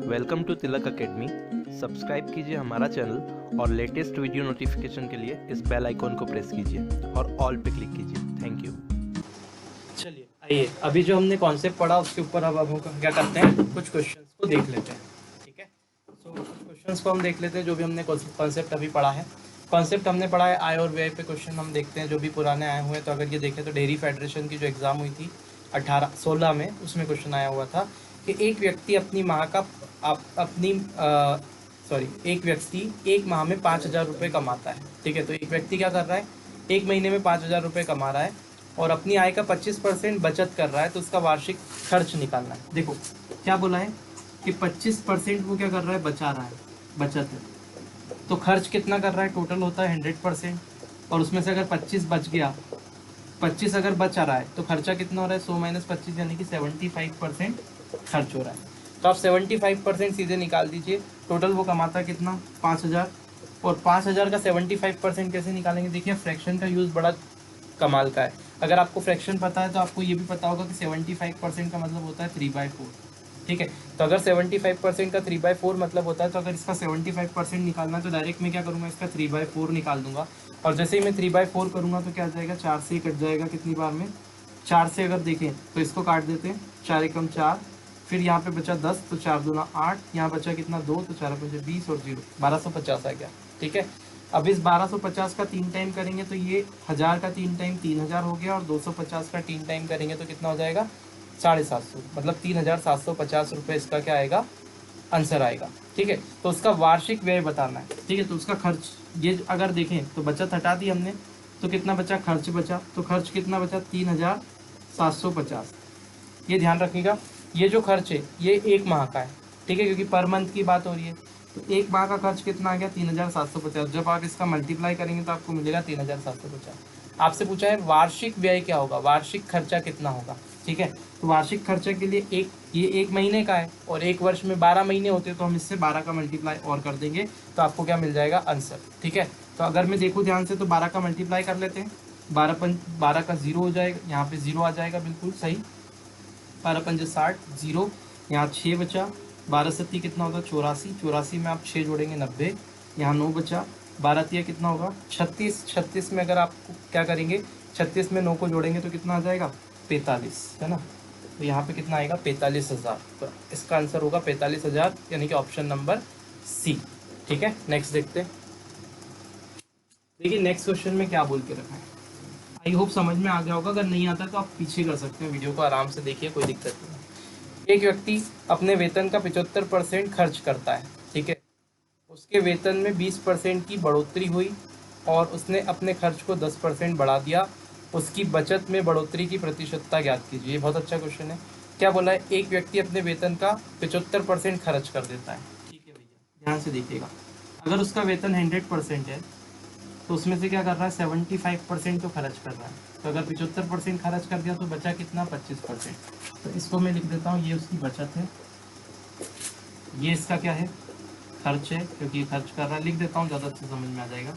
Welcome to Tilak academy. Subscribe कीजिए हमारा channel और लेटेस्ट वीडियो नोटिफिकेशन के लिए इस बेल आइकॉन को प्रेस कीजिए और ऑल पे क्लिक कीजिए। Thank you. चलिए आइए, अभी जो हमने कॉन्सेप्ट पढ़ा उसके ऊपर अब हम क्या करते हैं, कुछ क्वेश्चंस को देख लेते हैं। ठीक है, सो कुछ क्वेश्चंस को हम देख लेते हैं जो भी हमने कॉन्सेप्ट अभी पढ़ा है। कॉन्सेप्ट हमने पढ़ा है आय और व्यय पे क्वेश्चन हम देखते हैं जो भी पुराने आए हुए हैं। तो अगर ये देखें तो डेयरी फेडरेशन की जो एग्ज़ाम हुई थी 16 में, उसमें क्वेश्चन आया हुआ था कि एक व्यक्ति अपनी माह का एक व्यक्ति एक माह में 5,000 रुपये कमाता है। ठीक है, तो एक व्यक्ति क्या कर रहा है, एक महीने में 5,000 रुपये कमा रहा है और अपनी आय का 25% बचत कर रहा है, तो उसका वार्षिक खर्च निकालना है। देखो क्या बोला है कि 25% वो क्या कर रहा है, बचा रहा है, बचत है। तो खर्च कितना कर रहा है, टोटल होता है 100%, और उसमें से अगर 25 बच गया, 25 अगर बच आ रहा है तो खर्चा कितना हो रहा है, 100 माइनस 25 यानी कि 75% खर्च हो रहा है। तो आप 75% सीधे निकाल दीजिए। टोटल वो कमाता कितना, 5,000, और 5,000 का 75% कैसे निकालेंगे। देखिए फ्रैक्शन का यूज़ बड़ा कमाल का है। अगर आपको फ्रैक्शन पता है तो आपको ये भी पता होगा कि 75% का मतलब होता है 3/4। ठीक है, तो अगर 75% का 3/4 मतलब होता है, तो अगर इसका 75% निकालना है तो डायरेक्ट मैं क्या करूँगा, इसका 3/4 निकाल दूंगा। और जैसे ही मैं 3/4 करूँगा तो क्या आ जाएगा, 4 से ही कट जाएगा। कितनी बार में, 4 से अगर देखें तो इसको काट देते हैं, 4 एकम 4, फिर यहाँ पे बचा 10, तो 4 दूना 8, यहाँ बचा कितना 2, तो 4 5 20 और 0 1250 आ गया। ठीक है, अब इस 1250 का 3 टाइम करेंगे तो ये 1000 का 3 टाइम 3000 हो गया, और 250 का 3 टाइम करेंगे तो कितना हो जाएगा, 750, मतलब 3,750 रुपये इसका क्या आएगा, आंसर आएगा। ठीक है, तो उसका वार्षिक व्यय बताना है। ठीक है, तो उसका खर्च, ये अगर देखें तो बचत हटा दी हमने, तो कितना बचा, खर्च बचा। तो खर्च कितना बचा, 3,750। ये ध्यान रखिएगा, ये जो खर्च है ये एक माह का है। ठीक है, क्योंकि पर मंथ की बात हो रही है। तो एक माह का खर्च कितना आ गया, 3,750। जब आप इसका मल्टीप्लाई करेंगे तो आपको मिलेगा 3,750। आपसे पूछा है वार्षिक व्यय क्या होगा, वार्षिक खर्चा कितना होगा। ठीक है, तो वार्षिक खर्चे के लिए ये एक महीने का है, और एक वर्ष में 12 महीने होते हैं, तो हम इससे 12 का मल्टीप्लाई और कर देंगे तो आपको क्या मिल जाएगा, आंसर। ठीक है, तो अगर मैं देखूँ ध्यान से तो 12 का मल्टीप्लाई कर लेते हैं। 12 का 0 हो जाएगा, यहाँ पे 0 आ जाएगा, बिल्कुल सही। 12 पंजे 60, 0, यहाँ 6 बचा। 12 सत्ती कितना होगा, 84, 84 में आप 6 जोड़ेंगे 90, यहाँ 9 बचा। 12 तिया कितना होगा, 36, 36 में अगर आप क्या करेंगे, 36 में 9 को जोड़ेंगे तो कितना आ जाएगा, 45, है ना। तो यहाँ पे कितना आएगा, 45,000। तो इसका आंसर होगा 45,000, यानी कि ऑप्शन नंबर सी। ठीक है, नेक्स्ट देखते हैं। देखिए नेक्स्ट क्वेश्चन में क्या बोल के रखा है, आई होप समझ में आ गया होगा। अगर नहीं आता तो आप पीछे कर सकते हैं, वीडियो को आराम से देखिए, कोई दिक्कत नहीं है। एक व्यक्ति अपने वेतन का 75% खर्च करता है। ठीक है, उसके वेतन में 20% की बढ़ोतरी हुई और उसने अपने खर्च को 10% बढ़ा दिया। उसकी बचत में बढ़ोतरी की प्रतिशतता ज्ञात कीजिए। ये बहुत अच्छा क्वेश्चन है। क्या बोला है, एक व्यक्ति अपने वेतन का 75% खर्च कर देता है। ठीक है भैया, ध्यान से देखिएगा। अगर उसका वेतन 100% है तो उसमें से क्या कर रहा है, 75% तो खर्च कर रहा है। तो अगर 75% खर्च कर दिया तो बचा कितना, 25%। तो इसको मैं लिख देता हूँ, ये उसकी बचत है, ये इसका क्या है, खर्च है, क्योंकि ये खर्च कर रहा है। लिख देता हूँ, ज़्यादा अच्छे समझ में आ जाएगा।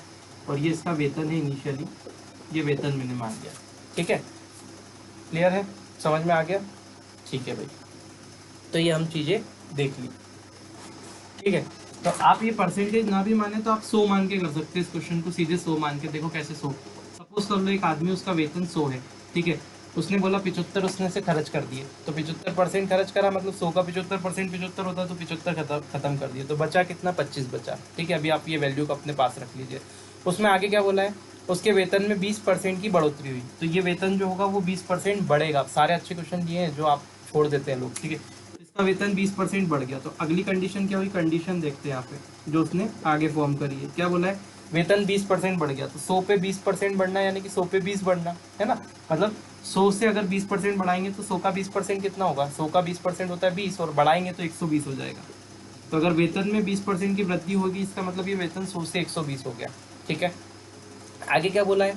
और ये इसका वेतन है, इनिशियली ये वेतन मैंने मान लिया। ठीक है, क्लियर है, समझ में आ गया। ठीक है भाई, तो ये हम चीज़ें देख ली। ठीक है, तो आप ये परसेंटेज ना भी माने तो आप 100 मान के कर सकते हैं इस क्वेश्चन को, सीधे 100 मान के। देखो कैसे 100, सपोज कर लो एक आदमी, उसका वेतन 100 है। ठीक है, उसने बोला 75 उसने से खर्च कर दिए, तो 75% खर्च करा, मतलब 100 का 75% 75 होता है, तो 75 खत्म कर दिए, तो बचा कितना, 25 बचा। ठीक है, अभी आप ये वैल्यू को अपने पास रख लीजिए। उसमें आगे क्या बोला है, उसके वेतन में 20% की बढ़ोतरी हुई, तो ये वेतन जो होगा वो 20% बढ़ेगा। सारे अच्छे क्वेश्चन लिए हैं जो आप छोड़ देते हैं लोग। ठीक है, इसका वेतन 20% बढ़ गया, तो अगली कंडीशन क्या हुई, कंडीशन देखते हैं यहाँ पे जो उसने आगे फॉर्म करी है। क्या बोला है, वेतन 20% बढ़ गया, तो 100 पे 20% बढ़ना, यानी कि 100 पे 20 बढ़ना, है ना। मतलब 100 से अगर 20% बढ़ाएंगे तो 100 का 20% कितना होगा, 100 का 20% होता है 20, और बढ़ाएंगे तो 120 हो जाएगा। तो अगर वेतन में 20% की वृद्धि होगी, इसका मतलब ये वेतन 100 से 120 हो गया। ठीक है, आगे क्या बोला है,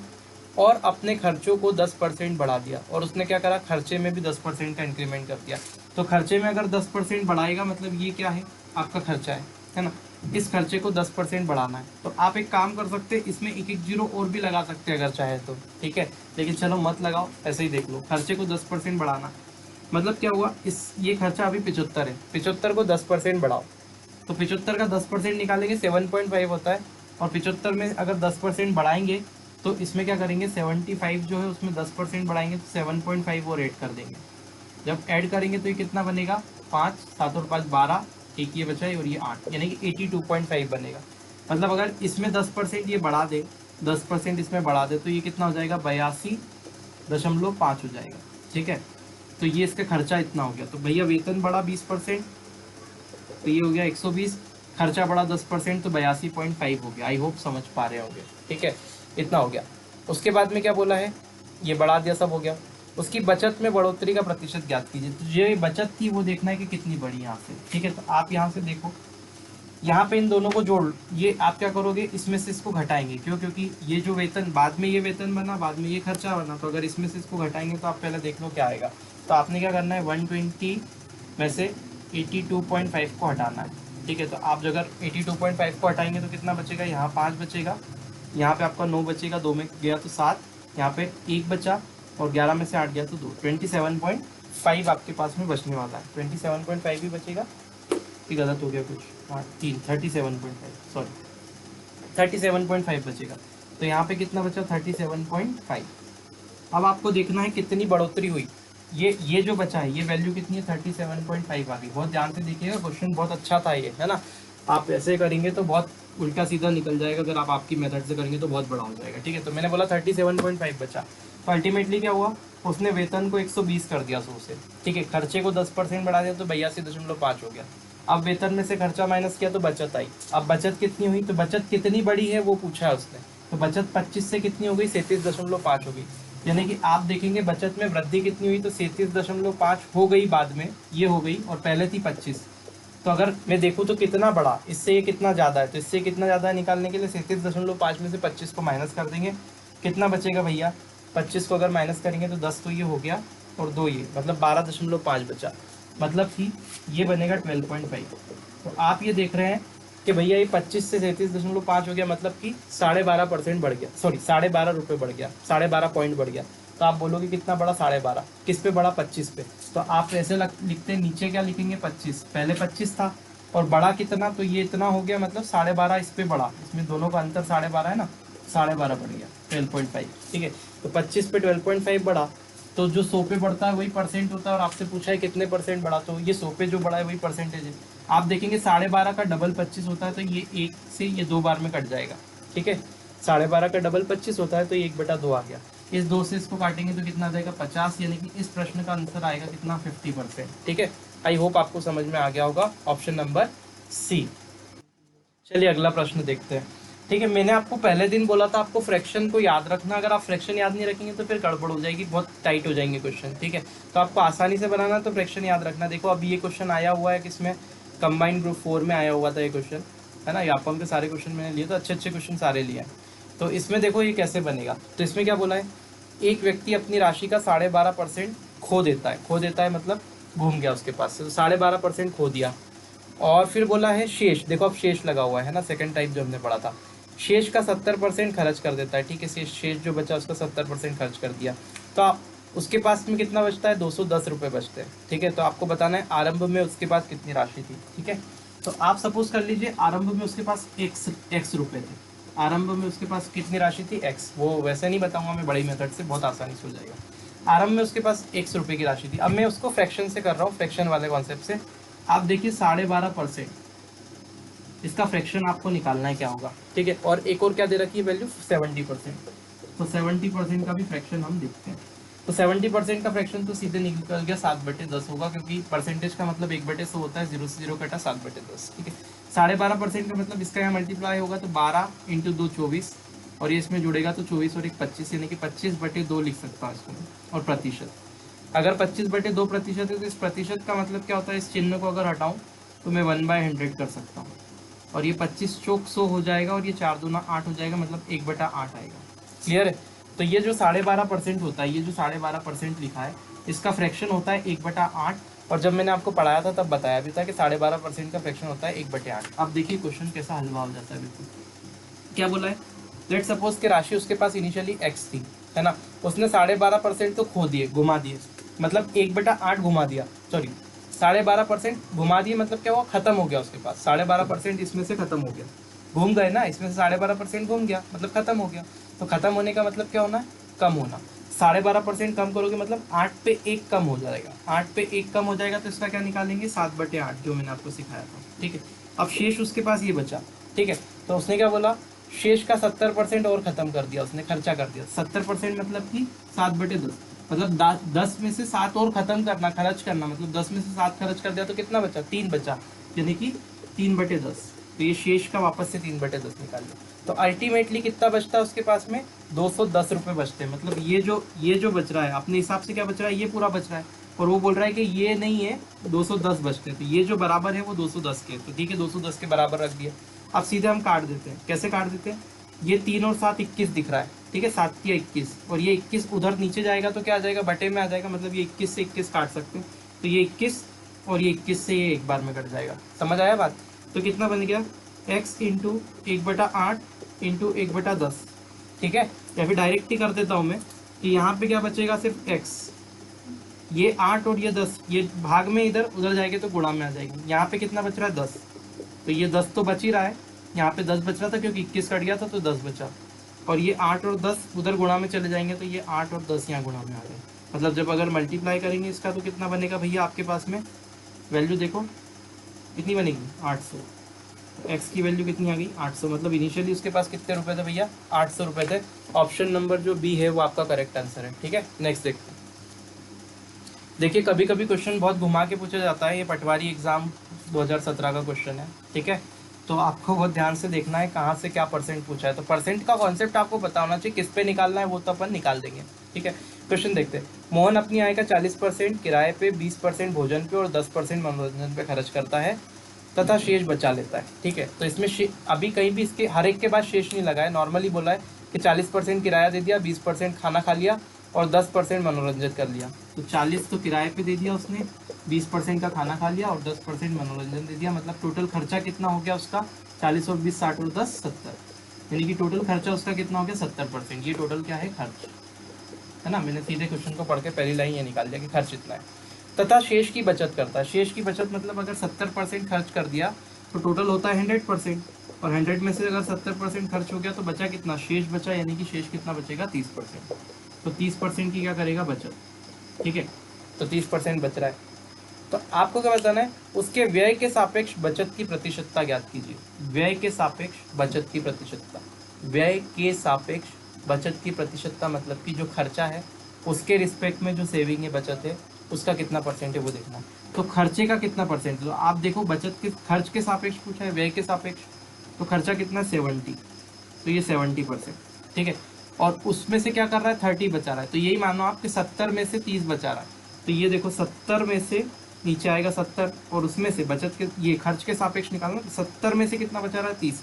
और अपने खर्चों को 10% बढ़ा दिया, और उसने क्या करा, खर्चे में भी 10% का इंक्रीमेंट कर दिया। तो खर्चे में अगर 10% बढ़ाएगा, मतलब ये क्या है, आपका खर्चा है ना। इस खर्चे को 10% बढ़ाना है, तो आप एक काम कर सकते हैं, इसमें एक एक जीरो और भी लगा सकते हैं अगर चाहे तो। ठीक है, लेकिन चलो मत लगाओ, ऐसे ही देख लो, खर्चे को 10% बढ़ाना। मतलब क्या हुआ, ये खर्चा अभी 75 है, 75 को 10% बढ़ाओ, तो 75 का 10% निकालेंगे 7.5 होता है, और 75 में अगर 10% बढ़ाएंगे तो इसमें क्या करेंगे, 75 जो है उसमें 10% बढ़ाएंगे तो 7.5 और ऐड कर देंगे। जब ऐड करेंगे तो ये कितना बनेगा, 5, 7 और 5 12, एक ये बचा है और ये 8, यानी कि 82.5 बनेगा। मतलब अगर इसमें 10% ये बढ़ा दे, 10% इसमें बढ़ा दे तो ये कितना हो जाएगा, 82.5 हो जाएगा। ठीक है, तो ये इसका खर्चा इतना हो गया। तो भैया वेतन बढ़ा 20%, तो ये हो गया 120, खर्चा बढ़ा 10% तो 82.5 हो गया। आई होप समझ पा रहे होंगे। ठीक है, इतना हो गया। उसके बाद में क्या बोला है, ये बढ़ा दिया, सब हो गया। उसकी बचत में बढ़ोतरी का प्रतिशत ज्ञात कीजिए। तो ये बचत थी वो देखना है कि कितनी बढ़ी यहाँ से। ठीक है, तो आप यहाँ से देखो, यहाँ पे इन दोनों को जोड़, ये आप क्या करोगे, इसमें से इसको घटाएंगे। क्यों, क्योंकि ये जो वेतन बाद में ये वेतन बना, बाद में ये खर्चा बना, तो अगर इसमें से इसको घटाएंगे तो आप पहले देख लो क्या आएगा। तो आपने क्या करना है, 120 में से 82.5 को हटाना है। ठीक है, तो आप अगर 82.5 को हटाएंगे तो कितना बचेगा, यहाँ 5 बचेगा, यहाँ पे आपका 9 बचेगा, 2 में गया तो 7, यहाँ पे 1 बचा, और 11 में से 8 गया तो 2, 27.5 आपके पास में बचने वाला है। 27.5 भी बचेगा, ये गलत हो गया कुछ, हाँ 3, 37.5, सॉरी 37.5 बचेगा। तो यहाँ पे कितना बचा, 37.5। अब आपको देखना है कितनी बढ़ोतरी हुई। ये जो बचा है ये वैल्यू कितनी है, 37.5 आ गई। बहुत ध्यान से देखिएगा, क्वेश्चन बहुत अच्छा था ये, है ना। आप ऐसे करेंगे तो बहुत उल्टा सीधा निकल जाएगा, अगर आप आपकी मेथड से करेंगे तो बहुत बड़ा हो जाएगा। ठीक है, तो मैंने बोला 37.5 बचा, तो अल्टीमेटली क्या हुआ, उसने वेतन को 120 कर दिया 100 से। ठीक है, खर्चे को 10% बढ़ा दिया तो 82.5 हो गया। अब वेतन में से खर्चा माइनस किया तो बचत आई। अब बचत कितनी हुई, तो बचत कितनी बड़ी है वो पूछा है उसने, तो बचत 25 से कितनी हो गई, 37.5 हो गई। यानी कि आप देखेंगे बचत में वृद्धि कितनी हुई, तो 37.5 हो गई, बाद में ये हो गई, और पहले थी 25। तो अगर मैं देखूँ तो कितना बड़ा, इससे ये कितना ज़्यादा है, तो इससे कितना ज़्यादा है निकालने के लिए 37.5 में से 25 को माइनस कर देंगे, कितना बचेगा भैया, 25 को अगर माइनस करेंगे तो 10 तो ये हो गया, और 2 ये, मतलब 12.5 बचा। मतलब कि ये बनेगा 12.5। तो आप ये देख रहे हैं कि भैया ये 25 से 37.5 हो गया, मतलब कि 12.5% बढ़ गया, सॉरी 12.5 रुपये बढ़ गया, 12.5 पॉइंट बढ़ गया। तो आप बोलोगे कितना बड़ा, 12.5 किस पे बढ़ा, 25 पे। तो आप ऐसे लिखते हैं, नीचे क्या लिखेंगे, 25, पहले 25 था, और बड़ा कितना, तो ये इतना हो गया, मतलब 12.5 इस पे बढ़ा, इसमें दोनों का अंतर 12.5 है ना, 12.5 बढ़ गया, 12.5। ठीक है, तो 25 पे 12.5 बढ़ा, तो जो 100 पे बढ़ता है वही परसेंट होता है, और आपसे पूछा है कितने परसेंट बढ़ा, तो ये 100 पे जो बढ़ा है वही परसेंटेज है। आप देखेंगे 12.5 का डबल 25 होता है, तो ये 1 से ये 2 बार में कट जाएगा। ठीक है, 12.5 का डबल 25 होता है, तो ये 1/2 आ गया। इस 2 से इसको काटेंगे तो कितना आ जाएगा, 50, यानी कि इस प्रश्न का आंसर आएगा कितना, 50%। ठीक है, आई होप आपको समझ में आ गया होगा, ऑप्शन नंबर सी। चलिए अगला प्रश्न देखते हैं। ठीक है, मैंने आपको पहले दिन बोला था आपको फ्रैक्शन को याद रखना, अगर आप फ्रैक्शन याद नहीं रखेंगे तो फिर गड़बड़ हो जाएगी, बहुत टाइट हो जाएंगे क्वेश्चन। ठीक है, तो आपको आसानी से बनाना तो फ्रैक्शन याद रखना। देखो अभी ये क्वेश्चन आया हुआ है किसमें, कंबाइंड ग्रुप 4 में आया हुआ था ये क्वेश्चन, है ना। यापम के सारे क्वेश्चन मैंने लिए, तो अच्छे अच्छे क्वेश्चन सारे लिए हैं। तो इसमें देखो ये कैसे बनेगा, तो इसमें क्या बोला है, एक व्यक्ति अपनी राशि का 12.5% खो देता है। खो देता है मतलब घूम गया उसके पास से, तो 12.5% खो दिया। और फिर बोला है शेष, देखो अब शेष लगा हुआ है ना, सेकंड टाइप जो हमने पढ़ा था, शेष का 70% खर्च कर देता है। ठीक है, शेष जो बचा उसका 70% खर्च कर दिया, तो आप उसके पास में कितना बचता है, 210 रुपये बचते हैं। ठीक है, तो आपको बताना है आरंभ में उसके पास कितनी राशि थी। ठीक है, तो आप सपोज कर लीजिए आरंभ में उसके पास एक्स रुपये थे, आरंभ में उसके पास कितनी राशि थी, एक्स। वो वैसे नहीं बताऊंगा मैं, बड़ी मेथड से बहुत आसानी से हो जाएगा। आरंभ में उसके पास एक्स रुपये की राशि थी। अब मैं उसको फ्रैक्शन से कर रहा हूँ, फ्रैक्शन वाले कॉन्सेप्ट से। आप देखिए 12.5%, इसका फ्रैक्शन आपको निकालना है क्या होगा। ठीक है, और एक और क्या दे रखी है वैल्यू, 70%। तो 70% का भी फ्रैक्शन हम देखते हैं। तो 70% का फ्रैक्शन तो सीधे निकल गया 7/10 होगा, क्योंकि परसेंटेज का मतलब 1/100 होता है, 0 से 0 कटा 7/10। ठीक है, 12.5% का मतलब इसका यहाँ मल्टीप्लाई होगा तो 12 × 2 24, और ये इसमें जुड़ेगा तो 24 और 1 25, यानी कि 25/2 लिख सकता हूँ इसको। और प्रतिशत, अगर 25/2% है तो इस प्रतिशत का मतलब क्या होता है, इस चिन्ह को अगर हटाऊँ तो मैं 1/100 कर सकता हूँ, और ये 25 चौक 100 हो जाएगा, और ये 4 दूना 8 हो जाएगा, मतलब 1/8 आएगा। क्लियर है, तो ये जो 12.5% होता है, ये जो 12.5% लिखा है, इसका फ्रैक्शन होता है 1/8। और जब मैंने आपको पढ़ाया था तब बताया भी था कि 12.5% का फ्रैक्शन होता है 1/8। अब देखिए क्वेश्चन कैसा हलवा हो जाता है बिल्कुल। क्या बोला है, लेट सपोज कि राशि उसके पास इनिशियली एक्स थी, है ना, उसने 12.5% तो खो दिए, घुमा दिए, मतलब 1/8 घुमा दिया, सॉरी 12.5% घुमा दिए, मतलब क्या हुआ, खत्म हो गया उसके पास 12.5% इसमें से खत्म हो गया, घूम गए ना, इसमें से 12.5% घूम गया मतलब खत्म हो गया। तो खत्म होने का मतलब क्या होना है, कम होना। 12.5% कम करोगे मतलब 8 पे 1 कम हो जाएगा, 8 पे 1 कम हो जाएगा तो इसका क्या निकालेंगे, 7/8 जो मैंने आपको सिखाया था, ठीक है। अब शेष उसके पास ये बचा, ठीक है। तो उसने क्या बोला, शेष का 70% और खत्म कर दिया उसने, खर्चा कर दिया। 70% मतलब कि 7/10, मतलब 10 में से 7 और खत्म करना, खर्च करना, मतलब 10 में से 7 खर्च कर दिया तो कितना बचा, 3 बचा, यानी कि 3/10। तो ये शेष का वापस से 3/10 निकाल लिया। तो अल्टीमेटली कितना बचता है उसके पास में, 210 रुपये बचते हैं। मतलब ये जो बच रहा है अपने हिसाब से क्या बच रहा है, ये पूरा बच रहा है, और वो बोल रहा है कि ये नहीं है, 210 बचते हैं। तो ये जो बराबर है वो 210 के, तो ठीक है 210 के बराबर रख दिया। अब सीधे हम काट देते हैं, कैसे काट देते हैं, ये 3 और 7 21 दिख रहा है, ठीक है, 7 की 21, और ये 21 उधर नीचे जाएगा तो क्या आ जाएगा, बटे में आ जाएगा, मतलब ये 21 से 21 काट सकते हैं। तो ये 21 और ये 21 से ये एक बार में कट जाएगा। समझ आया बात। तो कितना बन गया, x इंटू 1/8 इंटू 1/10, ठीक है। या फिर डायरेक्ट ही कर देता हूँ मैं कि यहाँ पे क्या बचेगा, सिर्फ x, ये 8 और ये 10, ये भाग में इधर उधर जाएंगे तो गुणा में आ जाएगी। यहाँ पे कितना बच रहा है, 10, तो ये 10 तो बच ही रहा है, यहाँ पे 10 बच रहा था क्योंकि 21 कट गया था तो 10 बचा, और ये 8 और 10 उधर गुणा में चले जाएंगे तो ये 8 और 10 यहाँ गुणा में आ गए। मतलब जब अगर मल्टीप्लाई करेंगे इसका तो कितना बनेगा भैया आपके पास में, वैल्यू देखो कितनी बनेगी, 800। एक्स की वैल्यू कितनी आ गई, 800। मतलब इनिशियली उसके पास कितने रुपए थे भैया, 800 रुपए थे। ऑप्शन नंबर जो बी है वो आपका करेक्ट आंसर है, ठीक है। नेक्स्ट देखते हैं। देखिए कभी कभी क्वेश्चन बहुत घुमा के पूछा जाता है, ये पटवारी एग्जाम 2017 का क्वेश्चन है, ठीक है। तो आपको बहुत ध्यान से देखना है कहाँ से क्या परसेंट पूछा है। तो परसेंट का कॉन्सेप्ट आपको पता होना चाहिए, किस पे निकालना है वो तो अपन निकाल देंगे, ठीक है। क्वेश्चन देखते हैं। मोहन अपनी आय का 40% किराए पे, 20% भोजन पे और 10% मनोरंजन पे खर्च करता है तथा शेष बचा लेता है, ठीक है। तो इसमें अभी कहीं भी इसके हर एक के बाद शेष नहीं लगा है, नॉर्मली बोला है कि 40% किराया दे दिया, 20% खाना खा लिया और 10% मनोरंजन कर लिया। तो 40 तो किराए पे दे दिया उसने, 20% का खाना खा लिया और 10% मनोरंजन दे दिया। मतलब टोटल खर्चा कितना हो गया उसका, 40 और 20 60 और 10 70, यानी कि टोटल खर्चा उसका कितना हो गया, 70%। ये टोटल क्या है, खर्च है ना। मैंने सीधे क्वेश्चन को पढ़ के पहली लाइन ये निकाल दिया कि खर्च इतना है। तथा शेष की बचत करता है। शेष की बचत मतलब अगर 70% खर्च कर दिया तो टोटल होता है 100%, और 100 में से अगर 70% खर्च हो गया तो बचा कितना, शेष बचा, यानी कि शेष कितना बचेगा, 30%। तो 30% की क्या करेगा, बचत, ठीक है। तो 30% बच रहा है। तो आपको क्या बताना है, उसके व्यय के सापेक्ष बचत की प्रतिशतता ज्ञात कीजिए। व्यय के सापेक्ष बचत की प्रतिशतता, व्यय के सापेक्ष बचत की प्रतिशतता मतलब कि जो खर्चा है उसके रिस्पेक्ट में जो सेविंग है, बचत है, उसका कितना परसेंट है वो देखना है। तो खर्चे का कितना परसेंट, तो आप देखो बचत के, खर्च के सापेक्ष पूछा है, व्यय के सापेक्ष, तो खर्चा कितना, 70, तो ये 70%, ठीक है। और उसमें से क्या कर रहा है, 30 बचा रहा है। तो यही मानो आपके 70 में से 30 बचा रहा है। तो ये देखो 70 में से नीचे आएगा 70, और उसमें से बचत के, ये खर्च के सापेक्ष निकालना, तो 70 में से कितना बचा रहा है, 30,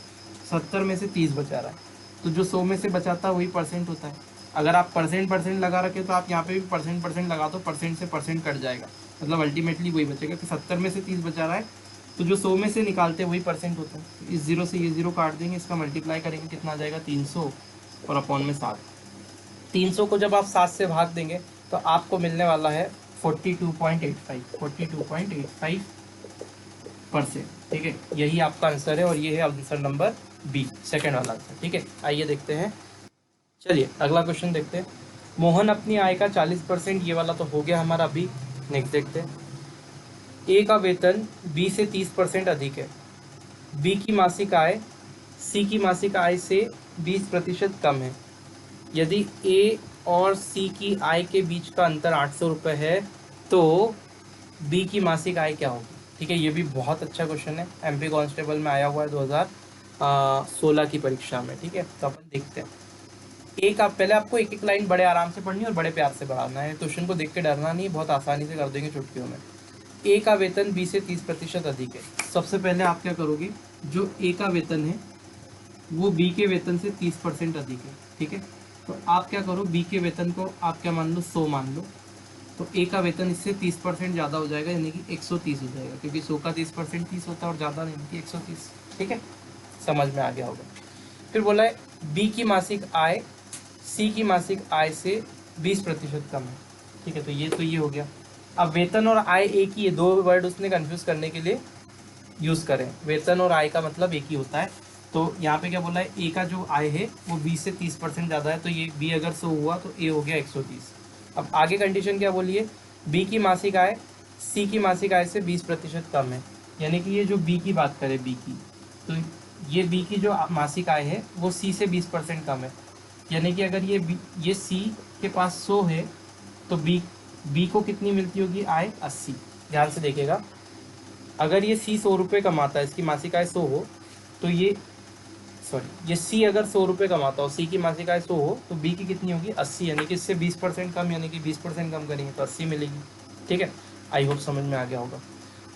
70 में से 30 बचा रहा है। तो जो 100 में से बचाता है वही परसेंट होता है। अगर आप परसेंट लगा रखे तो आप यहाँ पे भी परसेंट लगा दो, परसेंट से परसेंट कट जाएगा, मतलब अल्टीमेटली वही बचेगा कि 70 में से 30 बचा रहा है, तो जो 100 में से निकालते हैं वही परसेंट होता है। इस जीरो से ये जीरो काट देंगे, इसका मल्टीप्लाई करेंगे, कितना आ जाएगा, 300 और अपॉन में 7। 300 को जब आप 7 से भाग देंगे तो आपको मिलने वाला है 42.85%, ठीक है। यही आपका आंसर है और ये है आंसर नंबर बी, सेकेंड वाला आंसर, ठीक है। आइए देखते हैं, चलिए अगला क्वेश्चन देखते हैं। मोहन अपनी आय का 40%, ये वाला तो हो गया हमारा बी। नेक्स्ट देखते हैं। ए का वेतन बी से 30% अधिक है। बी की मासिक आय सी की मासिक आय से 20% कम है। यदि ए और सी की आय के बीच का अंतर 800 रुपये है तो बी की मासिक आय क्या होगी, ठीक है। ये भी बहुत अच्छा क्वेश्चन है, एमपी कांस्टेबल में आया हुआ है 2016 की परीक्षा में, ठीक है। तो अपन देखते हैं। एक आप पहले आपको एक एक लाइन बड़े आराम से पढ़नी और बड़े प्यार से पढ़ाना है, क्वेश्चन को देख के डरना नहीं, बहुत आसानी से कर देंगे चुटकियों में। ए का वेतन बी से 30% अधिक है। सबसे पहले आप क्या करोगे, जो ए का वेतन है वो बी के वेतन से 30% अधिक है, ठीक है। तो आप क्या करो, बी के वेतन को आप क्या मान लो, 100 मान लो। तो ए का वेतन इससे 30% ज़्यादा हो जाएगा, यानी कि 130 हो जाएगा, क्योंकि 100 का 30% 30 होता है और ज़्यादा नहीं, कि 130, ठीक है। समझ में आ गया होगा। फिर बोला है बी की मासिक आय सी की मासिक आय से 20% कम है। ठीक है, तो ये हो गया। अब वेतन और आय एक ही है, दो वर्ड उसने कंफ्यूज करने के लिए यूज़ करें। वेतन और आय का मतलब एक ही होता है। तो यहाँ पे क्या बोला है, ए का जो आय है वो 20 से 30% ज़्यादा है, तो ये बी अगर 100 हुआ तो ए हो गया 130। अब आगे कंडीशन क्या बोली है, बी की मासिक आय सी की मासिक आय से 20% कम है। यानी कि ये जो बी की बात करें, बी की, तो ये बी की जो मासिक आय है वो सी से 20% कम है। यानी कि अगर ये सी के पास 100 है तो बी को कितनी मिलती होगी आय, 80। ध्यान से देखिएगा, अगर ये सी 100 रुपये कमाता है, इसकी मासिक आय 100 हो, तो ये सी अगर 100 रुपये कमाता हो, सी की मासिक आय 100 हो, तो बी की कितनी होगी 80, यानी कि इससे 20% कम, यानी कि 20% कम करेंगे तो 80 मिलेगी। ठीक है, आई होप समझ में आ गया होगा।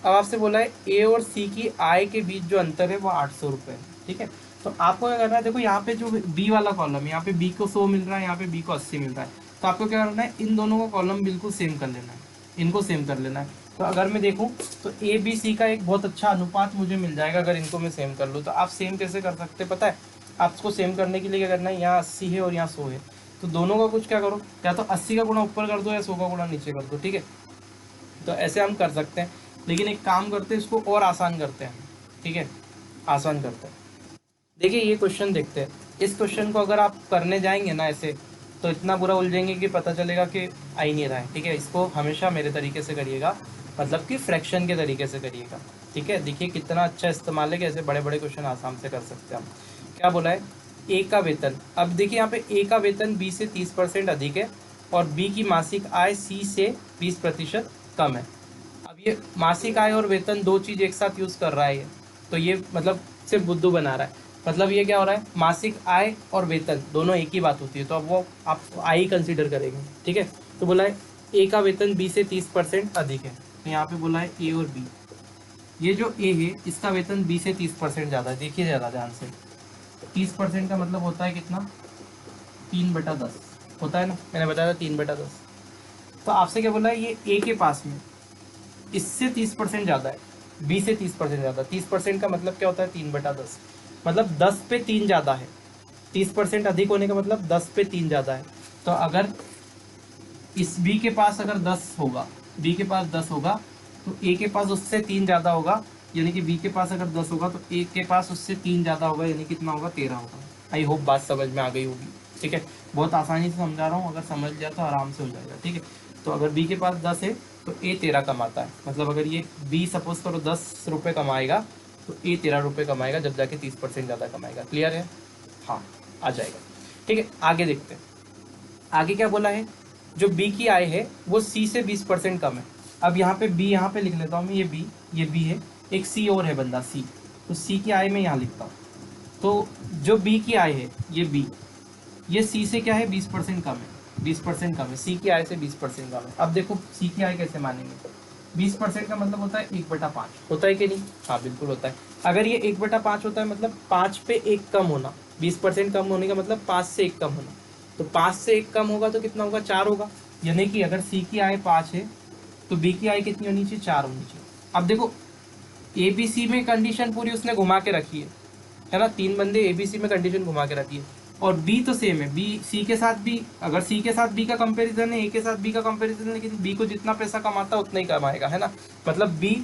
अब आपसे बोला है ए और सी की आय के बीच जो अंतर है वो 800 रुपये है। ठीक है, तो आपको क्या करना है, देखो यहाँ पे जो बी वाला कॉलम, यहाँ पे बी को 100 मिल रहा है, यहाँ पे बी को 80 मिल रहा है, तो आपको क्या करना है, इन दोनों का कॉलम बिल्कुल सेम कर लेना है, इनको सेम कर लेना है। तो अगर मैं देखूँ तो ए बी सी का एक बहुत अच्छा अनुपात मुझे मिल जाएगा अगर इनको मैं सेम कर लूँ। तो आप सेम कैसे कर सकते हैं पता है, आपको सेम करने के लिए क्या करना है, यहाँ 80 है और यहाँ 100 है, तो दोनों का कुछ क्या करो, या तो 80 का गुणा ऊपर कर दो या 100 का गुणा नीचे कर दो। ठीक है, तो ऐसे हम कर सकते हैं, लेकिन एक काम करते हैं, इसको और आसान करते हैं। ठीक है, आसान करते हैं। देखिए ये क्वेश्चन देखते हैं, इस क्वेश्चन को अगर आप करने जाएंगे ना ऐसे, तो इतना बुरा उलझेंगे कि पता चलेगा कि आ ही नहीं रहा है। ठीक है, इसको हमेशा मेरे तरीके से करिएगा, मतलब कि फ्रैक्शन के तरीके से करिएगा। ठीक है, देखिए कितना अच्छा इस्तेमाल है कि ऐसे बड़े बड़े क्वेश्चन आसाम से कर सकते हैं हम। क्या बोला है, ए का वेतन, अब देखिए यहाँ पे ए का वेतन बी से 30% अधिक है और बी की मासिक आय सी से 20% कम है। अब ये मासिक आय और वेतन दो चीज़ एक साथ यूज़ कर रहा है ये, तो ये मतलब सिर्फ बुद्धू बना रहा है। मतलब ये क्या हो रहा है, मासिक आय और वेतन दोनों एक ही बात होती है, तो अब वो आप आय ही कंसिडर करेंगे। ठीक है, तो बोला है ए का वेतन बी से 30% अधिक है, तो यहाँ पे बोला है ए और बी, ये जो ए है इसका वेतन बी से 30% ज़्यादा है। देखिए ज़्यादा ध्यान से, 30% का मतलब होता है कितना, 3/10 होता है ना, मैंने बताया था 3/10। तो आपसे क्या बोला है, ये ए के पास में इससे 30% ज़्यादा है, बी से 30% ज़्यादा। 30% का मतलब क्या होता है, 3/10, मतलब 10 पे 3 ज़्यादा है। 30% अधिक होने का मतलब 10 पे 3 ज़्यादा है। तो अगर इस बी के पास अगर 10 होगा, बी के पास 10 होगा, तो ए के पास उससे 3 ज़्यादा होगा, यानी कि बी के पास अगर 10 होगा तो ए के पास उससे 3 ज़्यादा होगा, यानी कितना होगा, 13 होगा। आई होप बात समझ में आ गई होगी। ठीक है, बहुत आसानी से समझा रहा हूँ, अगर समझ लिया तो आराम से हो जाएगा। ठीक है, तो अगर बी के पास 10 है तो ए 13 कमाता है, मतलब अगर ये बी सपोज करो 10 रुपये कमाएगा तो ए 13 रुपये कमाएगा, जब जाके 30% ज़्यादा कमाएगा। क्लियर है, हाँ आ जाएगा। ठीक है, आगे देखते हैं, आगे क्या बोला है, जो बी की आय है वो सी से 20% कम है। अब यहाँ पे बी, यहाँ पे लिख लेता हूँ मैं, ये बी है, एक सी और है बंदा सी, तो सी की आय मैं यहाँ लिखता हूँ। तो जो बी की आय है ये बी, ये सी से क्या है, 20% कम है, 20% कम है, सी की आय से 20% कम है। अब देखो सी की आय कैसे मानेंगे, 20% का मतलब होता है 1/5, होता है कि नहीं, हाँ बिल्कुल होता है। अगर ये 1/5 होता है मतलब 5 पे 1 कम होना, 20% कम होने का मतलब 5 से 1 कम होना, तो 5 से 1 कम होगा तो कितना होगा, 4 होगा। यानी कि अगर सी की आय 5 है तो बी की आय कितनी होनी चाहिए, 4 होनी चाहिए। अब देखो ए बी सी में कंडीशन पूरी उसने घुमा के रखी है ना, 3 बंदे ए बी सी में कंडीशन घुमा के रखी है, और बी तो सेम है, बी सी के साथ भी, अगर सी के साथ बी का कंपैरिजन है, ए के साथ बी का कंपैरिजन है, लेकिन बी को जितना पैसा कमाता है उतना ही कमाएगा, है ना। मतलब बी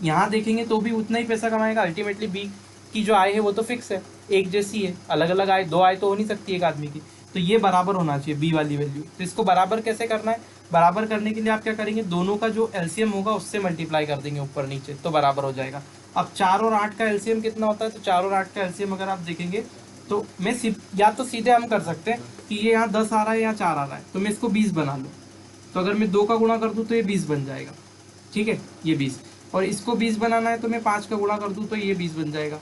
यहाँ देखेंगे तो भी उतना ही पैसा कमाएगा। अल्टीमेटली बी की जो आय है वो तो फिक्स है, एक जैसी है, अलग अलग आय, दो आय तो हो नहीं सकती एक आदमी की, तो ये बराबर होना चाहिए बी वाली वैल्यू। तो इसको बराबर कैसे करना है, बराबर करने के लिए आप क्या करेंगे, दोनों का जो एलसीएम होगा उससे मल्टीप्लाई कर देंगे ऊपर नीचे, तो बराबर हो जाएगा। अब 4 और 8 का एलसीएम कितना होता है, तो 4 और 8 का एलसीएम अगर आप देखेंगे तो मैं या तो सीधे हम कर सकते हैं कि ये यहाँ 10 आ रहा है, यहाँ 4 आ रहा है, तो मैं इसको 20 बना लूँ, तो अगर मैं 2 का गुणा कर दूँ तो ये 20 बन जाएगा। ठीक है, ये 20, और इसको 20 बनाना है तो मैं 5 का गुणा कर दूँ तो ये 20 बन जाएगा।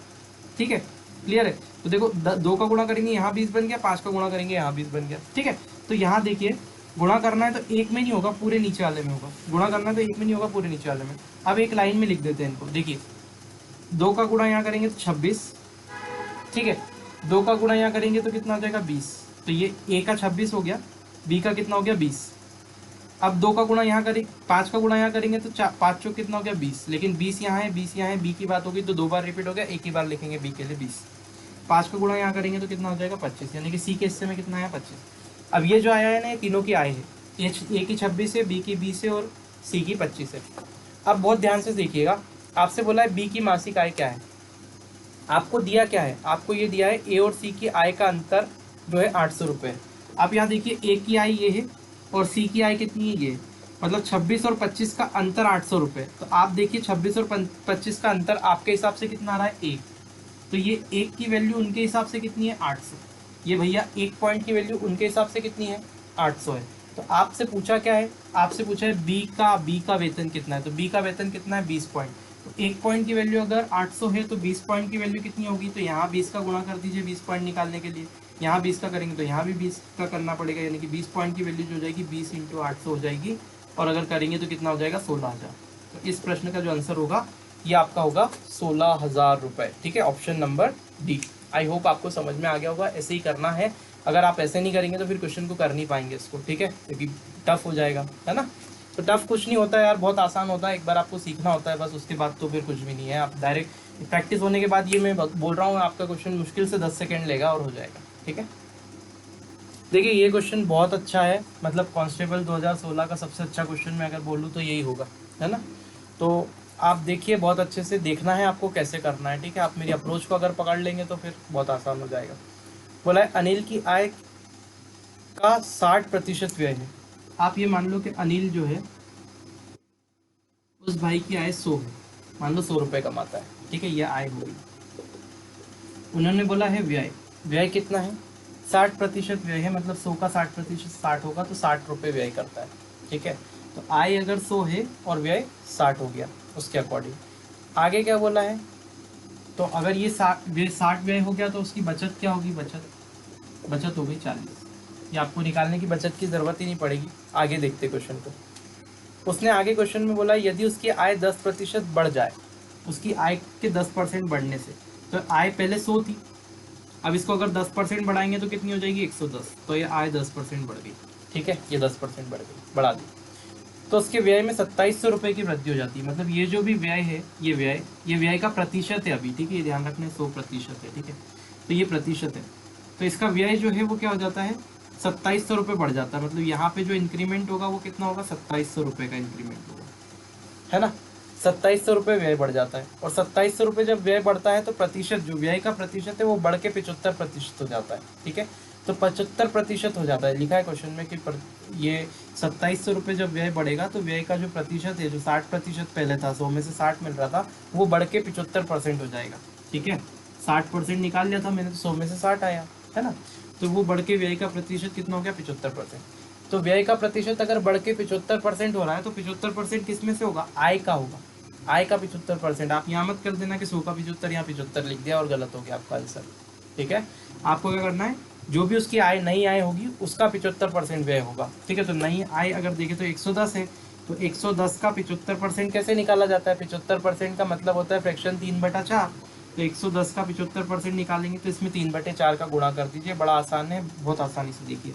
ठीक है, क्लियर है। तो देखो 2 का गुणा करेंगे यहाँ 20 बन गया, 5 का गुणा करेंगे यहाँ 20 बन गया। ठीक है, तो यहाँ देखिए गुणा करना है तो एक में नहीं होगा, पूरे नीचे वाले में होगा, गुणा करना है तो एक में नहीं होगा, पूरे नीचे वाले में। अब एक लाइन में लिख देते हैं इनको, देखिए 2 का गुणा यहाँ करेंगे तो 26, ठीक है, 2 का गुणा यहाँ करेंगे तो कितना हो जाएगा, 20, तो ये ए का 26 हो गया, बी का कितना हो गया, 20। अब 2 का गुणा यहाँ करें, 5 का गुणा यहाँ करेंगे तो 5 चौक कितना हो गया, 20, लेकिन 20 यहाँ है, 20 यहाँ है, बी की बात होगी तो 2 बार रिपीट हो गया, एक ही बार लिखेंगे बी के लिए 20। 5 का गुणा यहाँ करेंगे तो कितना हो जाएगा, 25, यानी कि सी के हिस्से में कितना आया, 25। अब ये जो आया है ना, ये तीनों की आय है, ए की 26 है, बी की 20 है और सी की 25 है। अब बहुत ध्यान से देखिएगा, आपसे बोला है बी की मासिक आय क्या है, आपको दिया क्या है, आपको ये दिया है ए और सी की आय का अंतर जो है 800 रुपये। आप यहाँ देखिए ए की आय ये है और सी की आय कितनी है ये, मतलब 26 और 25 का अंतर 800 रुपये। तो आप देखिए 26 और 25 का अंतर आपके हिसाब से कितना आ रहा है, एक। तो ये एक की वैल्यू उनके हिसाब से कितनी है, 800। ये भैया एक पॉइंट की वैल्यू उनके हिसाब से कितनी है, 800 है। तो आपसे पूछा क्या है, आपसे पूछा है बी का वेतन कितना है, तो बी का वेतन कितना है, 20 पॉइंट। तो एक पॉइंट की वैल्यू अगर 800 है तो 20 पॉइंट की वैल्यू कितनी होगी, तो यहाँ 20 का गुणा कर दीजिए 20 पॉइंट निकालने के लिए, यहाँ 20 का करेंगे तो यहाँ भी 20 का करना पड़ेगा, यानी कि 20 पॉइंट की वैल्यू जो हो जाएगी 20 × 800 हो जाएगी, और अगर करेंगे तो कितना हो जाएगा, 16,000। तो इस प्रश्न का जो आंसर होगा ये आपका होगा 16,000 रुपये। ठीक है, option number D. I hope आपको समझ में आ गया होगा, ऐसे ही करना है। अगर आप ऐसे नहीं करेंगे तो फिर क्वेश्चन को कर नहीं पाएंगे इसको, ठीक है, क्योंकि टफ हो जाएगा, है ना। तो टफ कुछ नहीं होता है यार, बहुत आसान होता है, एक बार आपको सीखना होता है बस, उसके बाद तो फिर कुछ भी नहीं है। आप डायरेक्ट प्रैक्टिस होने के बाद, ये मैं बोल रहा हूँ आपका क्वेश्चन मुश्किल से 10 सेकेंड लेगा और हो जाएगा। ठीक है, देखिए ये क्वेश्चन बहुत अच्छा है, मतलब कांस्टेबल 2016 का सबसे अच्छा क्वेश्चन मैं अगर बोलूँ तो यही होगा, है ना। तो आप देखिए, बहुत अच्छे से देखना है आपको कैसे करना है। ठीक है, आप मेरी अप्रोच को अगर पकड़ लेंगे तो फिर बहुत आसान हो जाएगा। बोला है अनिल की आय का 60% व्यय है। आप ये मान लो कि अनिल जो है उस भाई की आय 100 है, मान लो 100 रुपये कमाता है। ठीक है, ये आय होगी। उन्होंने बोला है व्यय, व्यय कितना है, 60% व्यय है, मतलब 100 का 60% 60 होगा, तो 60 रुपये व्यय करता है। ठीक है, तो आय अगर 100 है और व्यय 60 हो गया, उसके अकॉर्डिंग आगे क्या बोला है, तो अगर ये 60 व्यय हो गया तो उसकी बचत क्या होगी, बचत हो गई 40। ये आपको निकालने की बचत की ज़रूरत ही नहीं पड़ेगी। आगे देखते क्वेश्चन को। उसने आगे क्वेश्चन में बोला यदि उसकी आय 10% बढ़ जाए, उसकी आय के 10% बढ़ने से, तो आय पहले 100 थी, अब इसको अगर 10% बढ़ाएंगे तो कितनी हो जाएगी, 110। तो ये आय 10% बढ़ गई। ठीक है, ये 10% बढ़ गई, बढ़ा दी, तो उसके व्यय में 2700 रुपये की वृद्धि हो जाती है। मतलब ये जो भी व्यय है, ये व्यय का प्रतिशत है अभी। ठीक है, ये ध्यान रखना, 100% है। ठीक है, तो ये प्रतिशत है, तो इसका व्यय जो है वो क्या हो जाता है, 2700 रुपये बढ़ जाता है। मतलब यहाँ पे जो इंक्रीमेंट होगा वो कितना होगा, 2700 रुपये का इंक्रीमेंट होगा, है ना। 2700 रुपये व्यय बढ़ जाता है, और 2700 रुपये जब व्यय बढ़ता है तो प्रतिशत, जो व्यय का प्रतिशत है वो बढ़ के 75% हो जाता है। ठीक है, तो 75% हो जाता है, लिखा है क्वेश्चन में कि ये 2700 रुपये जब व्यय बढ़ेगा तो व्यय का जो प्रतिशत है, जो 60% पहले था, 100 में से 60 मिल रहा था, वो बढ़ के 75% हो जाएगा। ठीक है, 60% निकाल लिया था मैंने, तो 100 में से 60 आया, है ना। तो वो बढ़ के व्यय का प्रतिशत कितना हो गया, 75%। तो व्यय का प्रतिशत अगर बढ़ के 75% हो रहा है, तो 75% किस में से होगा, आय का होगा, आय का 75%। आप यहाँ मत कर देना कि 100 का 75, यहाँ 75 लिख दिया और गलत हो गया आपका आंसर। ठीक है, आपको क्या करना है, जो भी उसकी आय, नई आय होगी उसका 75% व्यय होगा। ठीक है, तो नई आय अगर देखें तो 110 है, तो 110 का 75% कैसे निकाला जाता है, 75% का मतलब होता है फ्रैक्शन 3/4। तो 110 का 75% निकालेंगे तो इसमें 3/4 का गुणा कर दीजिए, बड़ा आसान है, बहुत आसानी से देखिए।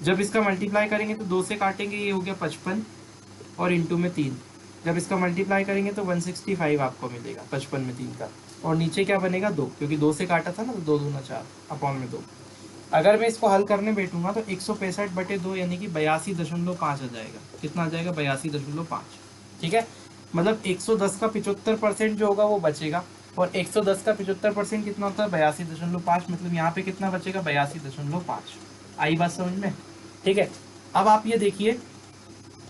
जब इसका मल्टीप्लाई करेंगे तो 2 से काटेंगे, ये हो गया 55 और इंटू में 3। जब इसका मल्टीप्लाई करेंगे तो 165 आपको मिलेगा, 55 में 3 का, और नीचे क्या बनेगा 2, क्योंकि 2 से काटा था ना, तो 2 दूना 4 अपॉन में 2। अगर मैं इसको हल करने बैठूंगा तो 165/2 यानी कि 82.5 आ जाएगा। कितना आ जाएगा, 82.5। ठीक है, मतलब 110 का 75% जो होगा वो बचेगा, और 110 का 75% कितना होता है, 82.5। मतलब यहाँ पे कितना बचेगा, 82.5। आई बात समझ में। ठीक है, अब आप ये देखिए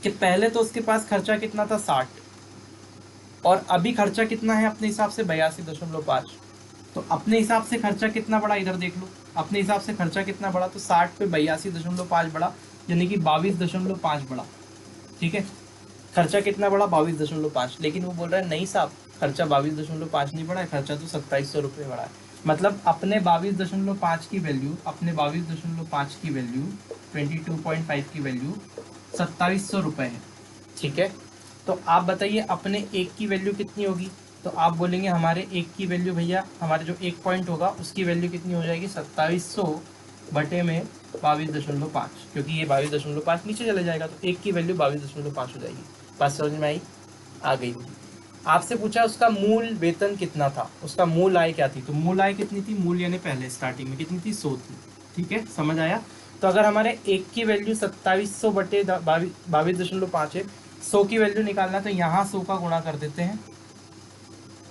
कि पहले तो उसके पास खर्चा कितना था, 60, और अभी खर्चा कितना है अपने हिसाब से, 82.5। तो अपने हिसाब से खर्चा कितना बढ़ा, इधर देख लो, अपने हिसाब से खर्चा कितना बढ़ा, तो 60 पे 82.5 बढ़ा, यानी कि 22.5 बढ़ा। ठीक है, खर्चा कितना बढ़ा, 22.5। लेकिन वो बोल रहा है नहीं साहब, खर्चा 22.5 नहीं बढ़ा है, खर्चा तो 2700 रुपये बढ़ा है। मतलब अपने 22.5 की वैल्यू, अपने 22.5 की वैल्यू, 22.5 की वैल्यू 2700 रुपये है। ठीक है, तो आप बताइए अपने एक की वैल्यू कितनी होगी, तो आप बोलेंगे हमारे एक की वैल्यू भैया, हमारे जो एक पॉइंट होगा उसकी वैल्यू कितनी हो जाएगी, 2700 बटे में 22.5, क्योंकि ये 22.5 नीचे चले जाएगा, तो एक की वैल्यू 22.5 हो जाएगी। बात समझ में आई, आ गई। आपसे पूछा उसका मूल वेतन कितना था, उसका मूल आय क्या थी, तो मूल आय कितनी थी, मूल यानी पहले स्टार्टिंग में कितनी थी, 100 थी। ठीक है, समझ आया। तो अगर हमारे 1 की वैल्यू 2700 बटे 22.5 है, 100 की वैल्यू निकालना है तो यहाँ 100 का गुणा कर देते हैं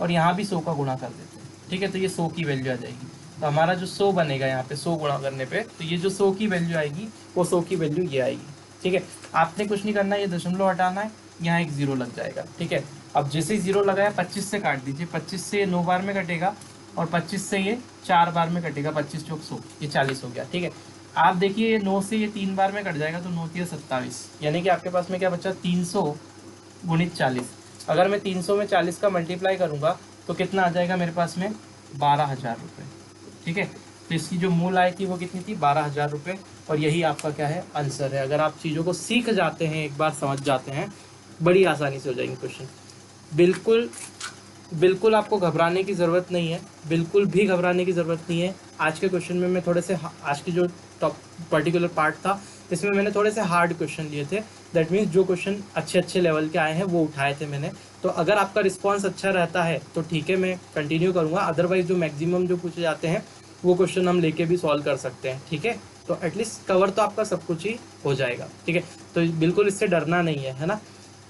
और यहाँ भी 100 का गुणा कर देते हैं। ठीक है, तो ये 100 की वैल्यू आ जाएगी। तो हमारा जो 100 बनेगा यहाँ पे 100 गुणा करने पे, तो ये जो 100 की वैल्यू आएगी वो 100 की वैल्यू ये आएगी। ठीक है, आपने कुछ नहीं करना है, ये दशमलव हटाना है, यहाँ एक जीरो लग जाएगा। ठीक है, अब जैसे ही जीरो लगाया 25 से काट दीजिए, 25 से ये 9 बार में कटेगा और 25 से ये 4 बार में कटेगा, 25 चौक 100, ये 40 हो गया। ठीक है, आप देखिए ये 9 से ये 3 बार में कट जाएगा तो 9 3 27, यानी कि आपके पास में क्या बचा 300 गुणित 40। अगर मैं 300 में 40 का मल्टीप्लाई करूँगा तो कितना आ जाएगा मेरे पास में 12,000 रुपये। ठीक है, तो इसकी जो मूल आय थी वो कितनी थी 12,000 रुपये, और यही आपका क्या है आंसर है। अगर आप चीज़ों को सीख जाते हैं, एक बार समझ जाते हैं, बड़ी आसानी से हो जाएंगे क्वेश्चन। बिल्कुल आपको घबराने की ज़रूरत नहीं है, बिल्कुल भी घबराने की ज़रूरत नहीं है। आज के क्वेश्चन में मैं थोड़े से, आज की जो टॉप पर्टिकुलर पार्ट था इसमें मैंने थोड़े से हार्ड क्वेश्चन लिए थे। दैट मीन्स जो क्वेश्चन अच्छे लेवल के आए हैं वो उठाए थे मैंने। तो अगर आपका रिस्पॉन्स अच्छा रहता है तो ठीक है, मैं कंटिन्यू करूँगा। अदरवाइज जो मैक्सिमम जो पूछे जाते हैं वो क्वेश्चन हम लेके भी सॉल्व कर सकते हैं। ठीक है, तो एटलीस्ट कवर तो आपका सब कुछ ही हो जाएगा। ठीक है, तो बिल्कुल इससे डरना नहीं है ना।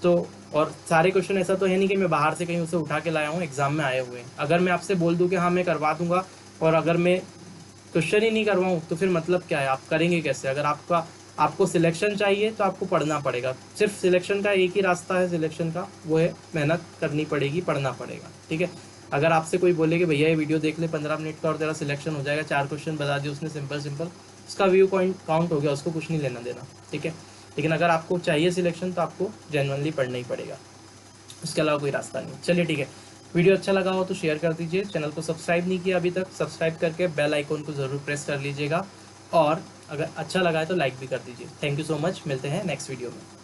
तो और सारे क्वेश्चन ऐसा तो है नहीं कि मैं बाहर से कहीं उसे उठा के लाया हूँ, एग्जाम में आए हुए हैं। अगर मैं आपसे बोल दूँ कि हाँ मैं करवा दूंगा और अगर मैं क्वेश्चन ही नहीं करवाऊँ तो फिर मतलब क्या है, आप करेंगे कैसे? अगर आपको सिलेक्शन चाहिए तो आपको पढ़ना पड़ेगा। सिर्फ सिलेक्शन का एक ही रास्ता है सिलेक्शन का, वो है मेहनत करनी पड़ेगी, पढ़ना पड़ेगा। ठीक है, अगर आपसे कोई बोले कि भैया ये वीडियो देख ले 15 मिनट का और तेरा सिलेक्शन हो जाएगा, 4 क्वेश्चन बता दिए उसने सिंपल, उसका व्यू काउंट हो गया, उसको कुछ नहीं लेना देना। ठीक है, लेकिन अगर आपको चाहिए सिलेक्शन तो आपको जेन्युइनली पढ़ना ही पड़ेगा, उसके अलावा कोई रास्ता नहीं। चलिए ठीक है, वीडियो अच्छा लगा हो तो शेयर कर दीजिए। चैनल को सब्सक्राइब नहीं किया अभी तक, सब्सक्राइब करके बेल आइकॉन को ज़रूर प्रेस कर लीजिएगा, और अगर अच्छा लगा है तो लाइक भी कर दीजिए। थैंक यू सो मच, मिलते हैं नेक्स्ट वीडियो में।